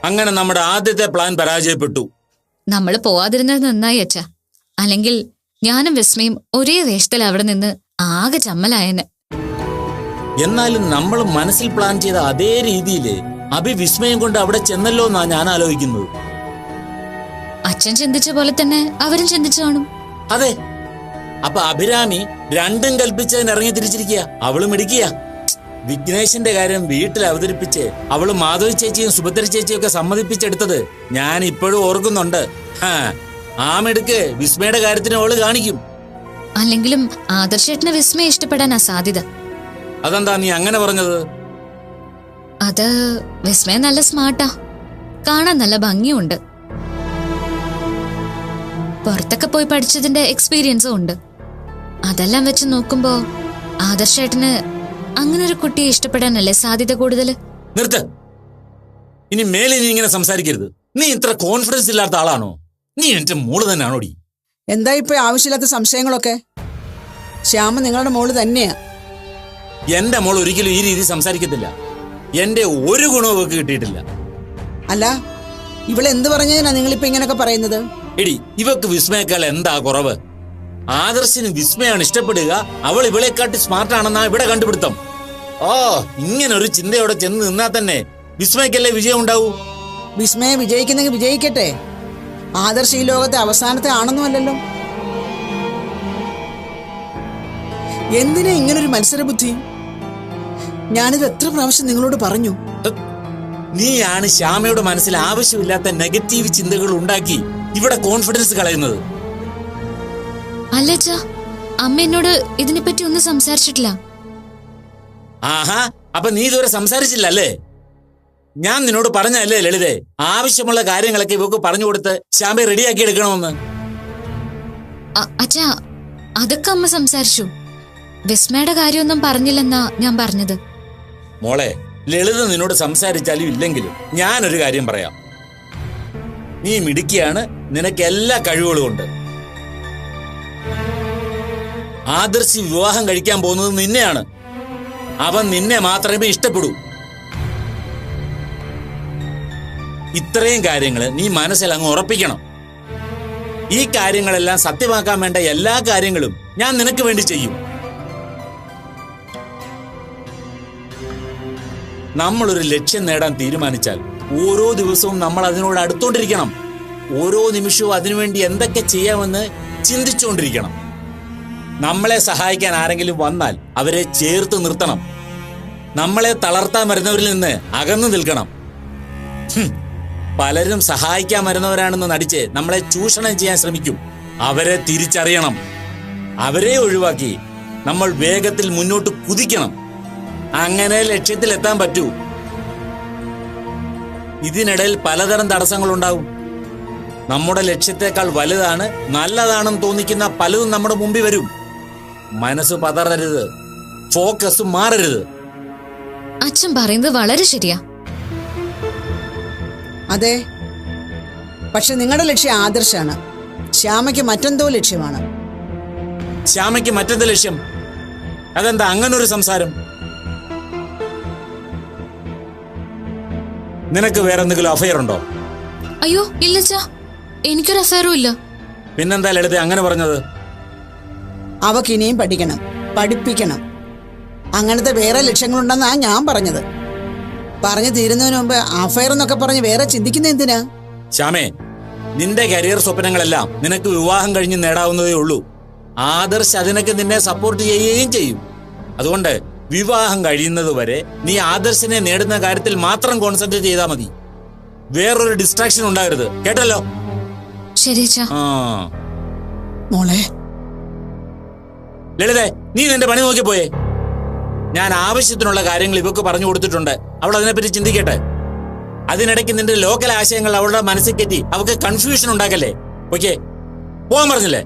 അങ്ങനെ നമ്മുടെ ആദ്യത്തെ പ്ലാൻ പരാജയപ്പെട്ടു. നമ്മൾ പോവാതിരുന്നത് നന്നായി അച്ഛാ. അല്ലെങ്കിൽ ഞാനും വിസ്മയും ഒരേ വേഷത്തിൽ അവിടെ നിന്ന് ആകെ ചമ്മലായന്. എന്നാലും നമ്മൾ മനസ്സിൽ പ്ലാൻ ചെയ്ത അതേ രീതിയില് വിസ്മയം കൊണ്ട് അവിടെ ചെന്നല്ലോ എന്നാ ഞാൻ ആലോചിക്കുന്നത്. അച്ഛൻ ചിന്തിച്ച പോലെ തന്നെ അവരും ചിന്തിച്ചു കാണും. അതെ, അപ്പൊ അഭിരാമി രണ്ടും കൽപ്പിച്ചതിന് ഇറങ്ങി തിരിച്ചിരിക്കുക. അവള് മിടിക്കുക. വിഘ്നേഷിന്റെ കാര്യം വീട്ടിൽ അവതരിപ്പിച്ച് അവള് മാധവി ചേച്ചിയും സുഭദ്ര ചേച്ചിയും ഒക്കെ സമ്മതിപ്പിച്ചെടുത്തത് ഞാൻ ഇപ്പോഴും ഓർക്കുന്നുണ്ട്. ആ മിടുക്ക് വിസ്മയുടെ കാര്യത്തിന് അവള് കാണിക്കും. അല്ലെങ്കിലും ആദർശേട്ടന് വിസ്മയ ഇഷ്ടപ്പെടാൻ അസാധ്യത. അതെന്താ നീ അങ്ങനെ പറഞ്ഞത്? അത് വിസ്മയ നല്ല സ്മാർട്ടാ, കാണാൻ നല്ല ഭംഗിയുണ്ട്, പുറത്തൊക്കെ പോയി പഠിച്ചതിന്റെ എക്സ്പീരിയൻസും ഉണ്ട്. അതെല്ലാം വെച്ച് നോക്കുമ്പോ ആദർശേട്ടന് അങ്ങനെ ഒരു കുട്ടിയെ ഇഷ്ടപ്പെടാനല്ലേ സാധ്യത കൂടുതൽ. നിർത്ത്, ഇനി മേലെ നീ ഇങ്ങനെ സംസാരിക്കരുത്. നീ ഇത്ര കോൺഫിഡൻസ് ഇല്ലാത്ത ആളാണോ? നീ എന്റെ മോള് തന്നെയാണോടി? എന്താ ഇപ്പൊ ആവശ്യമില്ലാത്ത സംശയങ്ങളൊക്കെ? ശ്യാമ നിങ്ങളുടെ മോള് തന്നെയാ. എന്റെ മോൾ ഒരിക്കലും ഈ രീതി സംസാരിക്കത്തില്ല. എന്റെ ഒരു ഗുണവും അവൾക്ക് കിട്ടിയിട്ടില്ല. അല്ല, ഇവളെന്ത് പറഞ്ഞതിനാ നിങ്ങളിപ്പോ ഇങ്ങനൊക്കെ പറയുന്നത്? എടി, ഇവക്ക് വിസ്മയേക്കാൾ എന്താ കുറവ്? ആദർശിന് വിസ്മയാണ് ഇഷ്ടപ്പെടുക, അവൾ ഇവളെക്കാട്ടി സ്മാർട്ടാണെന്നാ ഇവിടെ കണ്ടുപിടുത്തം. ഇങ്ങനൊരു ചിന്തയോടെ ചെന്ന് നിന്നാ തന്നെ വിസ്മയക്കല്ലേ വിജയം ഉണ്ടാവൂ. വിസ്മയ വിജയിക്കുന്നെങ്കിൽ വിജയിക്കട്ടെ. ആദർശ് ഈ ലോകത്തെ അവസാനത്തെ ആണെന്നുമല്ലല്ലോ. എന്തിനാ ഇങ്ങനൊരു മത്സരബുദ്ധി? ഞാനിത് എത്ര പ്രാവശ്യം നിങ്ങളോട് പറഞ്ഞു. നീയാണ് ശ്യാമയുടെ മനസ്സിൽ ആവശ്യമില്ലാത്ത നെഗറ്റീവ് ചിന്തകൾ ഉണ്ടാക്കി ഇവിടെ കോൺഫിഡൻസ് കളയുന്നത്. അല്ലച്ചാ, അമ്മ എന്നോട് ഇതിനെപ്പറ്റി ഒന്നും സംസാരിച്ചിട്ടില്ല. ആഹാ, അപ്പൊ നീ ഇതുവരെ സംസാരിച്ചില്ല അല്ലേ? ഞാൻ നിന്നോട് പറഞ്ഞല്ലേ ലളിതേ, ആവശ്യമുള്ള കാര്യങ്ങളൊക്കെ ഇവക്ക് പറഞ്ഞു കൊടുത്ത് ശ്യാമയെ റെഡിയാക്കി എടുക്കണമെന്ന്. അച്ഛാ, അതൊക്കെ അമ്മ സംസാരിച്ചു. വിസ്മയുടെ കാര്യമൊന്നും പറഞ്ഞില്ലെന്നാ ഞാൻ പറഞ്ഞത്. മോളെ, ലളിത നിന്നോട് സംസാരിച്ചാലും ഇല്ലെങ്കിലും ഞാനൊരു കാര്യം പറയാം. നീ മിടുക്കിയാണ്, നിനക്ക് എല്ലാ കഴിവുകളും ഉണ്ട്. ആദർശി വിവാഹം കഴിക്കാൻ പോകുന്നത് നിന്നെയാണ്. അവൻ നിന്നെ മാത്രമേ ഇഷ്ടപ്പെടൂ. ഇത്രയും കാര്യങ്ങൾ നീ മനസ്സിൽ അങ്ങ് ഉറപ്പിക്കണം. ഈ കാര്യങ്ങളെല്ലാം സത്യമാക്കാൻ വേണ്ട എല്ലാ കാര്യങ്ങളും ഞാൻ നിനക്ക് വേണ്ടി ചെയ്യും. നമ്മളൊരു ലക്ഷ്യം നേടാൻ തീരുമാനിച്ചാൽ ഓരോ ദിവസവും നമ്മൾ അതിനോട് അടുത്തോണ്ടിരിക്കണം. ഓരോ നിമിഷവും അതിനുവേണ്ടി എന്തൊക്കെ ചെയ്യാമെന്ന് ചിന്തിച്ചുകൊണ്ടിരിക്കണം. നമ്മളെ സഹായിക്കാൻ ആരെങ്കിലും വന്നാൽ അവരെ ചേർത്ത് നിർത്തണം. നമ്മളെ തളർത്താൻ വരുന്നവരിൽ നിന്ന് അകന്നു നിൽക്കണം. പലരും സഹായിക്കാൻ വരുന്നവരാണെന്ന് നടിച്ച് നമ്മളെ ചൂഷണം ചെയ്യാൻ ശ്രമിക്കും. അവരെ തിരിച്ചറിയണം. അവരെ ഒഴിവാക്കി നമ്മൾ വേഗത്തിൽ മുന്നോട്ട് കുതിക്കണം. അങ്ങനെ ലക്ഷ്യത്തിലെത്താൻ പറ്റൂ. ഇതിനിടയിൽ പലതരം തടസ്സങ്ങളുണ്ടാവും. നമ്മുടെ ലക്ഷ്യത്തെക്കാൾ വലുതാണ്, നല്ലതാണെന്ന് തോന്നിക്കുന്ന പലതും നമ്മുടെ മുമ്പിൽ വരും. മനസ്സ് പതറരുത്, ഫോക്കസ് മാറരുത്. അച്ഛൻ പറയുന്നത് വളരെ ശരിയാ. അതെ, പക്ഷെ നിങ്ങളുടെ ലക്ഷ്യം ആദർശാണ്. ശ്യാമയ്ക്ക് മറ്റെന്തോ ലക്ഷ്യമാണ്. ശ്യാമയ്ക്ക് മറ്റെന്ത് ലക്ഷ്യം? അതെന്താ അങ്ങനൊരു സംസാരം? നിനക്ക് വേറെ എന്തെങ്കിലും അഫയർ ഉണ്ടോ? അയ്യോ ഇല്ലച്ചാ, എനിക്കൊരു അഫയറും ഇല്ല. പിന്നെന്താ ലളിത അങ്ങനെ പറഞ്ഞത്? അവക്ക് ഇനിയും പഠിക്കണം, പഠിപ്പിക്കണം. അങ്ങനത്തെ വേറെ ലക്ഷ്യങ്ങളുണ്ടെന്നാ ഞാൻ പറഞ്ഞത്. പറഞ്ഞു തീരുന്നതിന് മുമ്പ് അഫയർ എന്നൊക്കെ പറഞ്ഞ് വേറെ ചിന്തിക്കുന്ന എന്തിനാ? ശ്യാമേ, നിന്റെ കരിയർ സ്വപ്നങ്ങളെല്ലാം നിനക്ക് വിവാഹം കഴിഞ്ഞ് നേടാവുന്നതേ ഉള്ളൂ. ആദർശ് അതിനൊക്കെ നിന്നെ സപ്പോർട്ട് ചെയ്യുകയും ചെയ്യും. അതുകൊണ്ട് വിവാഹം കഴിയുന്നത് വരെ നീ ആദർശിനെ നേടുന്ന കാര്യത്തിൽ മാത്രം കോൺസെൻട്രേറ്റ് ചെയ്താൽ മതി. വേറൊരു ഡിസ്ട്രാക്ഷൻ ഉണ്ടാകരുത്, കേട്ടല്ലോ? ശരി. മോളെ ലളിതേ, നീ നിന്റെ പണി നോക്കി പോയേ. ഞാൻ ആവശ്യത്തിനുള്ള കാര്യങ്ങൾ ഇവക്ക് പറഞ്ഞു കൊടുത്തിട്ടുണ്ട്. അവൾ അതിനെപ്പറ്റി ചിന്തിക്കട്ടെ. അതിനിടയ്ക്ക് നിന്റെ ലോക്കൽ ആശയങ്ങൾ അവളുടെ മനസ്സിൽ കയറ്റി അവൾക്ക് കൺഫ്യൂഷൻ ഉണ്ടാക്കല്ലേ. ഓക്കെ, പോകാൻ പറഞ്ഞില്ലേ?